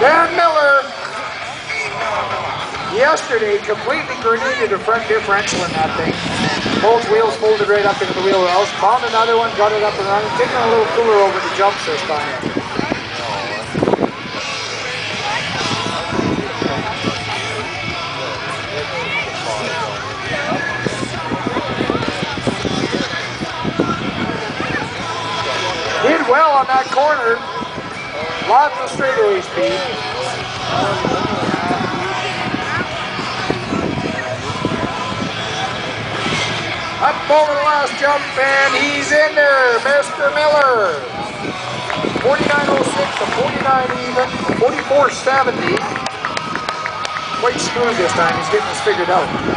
Dan Miller, yesterday, completely grenaded a front differential in that thing. Both wheels folded right up into the wheelhouse. Found another one, got it up and running. Taking a little cooler over the jumps this time. Did well on that corner. Lots of straightaway speed. Up over the last jump, and he's in there, Mr. Miller. 49.06 to 49 even, 44.70. Quite smooth this time, he's getting this figured out.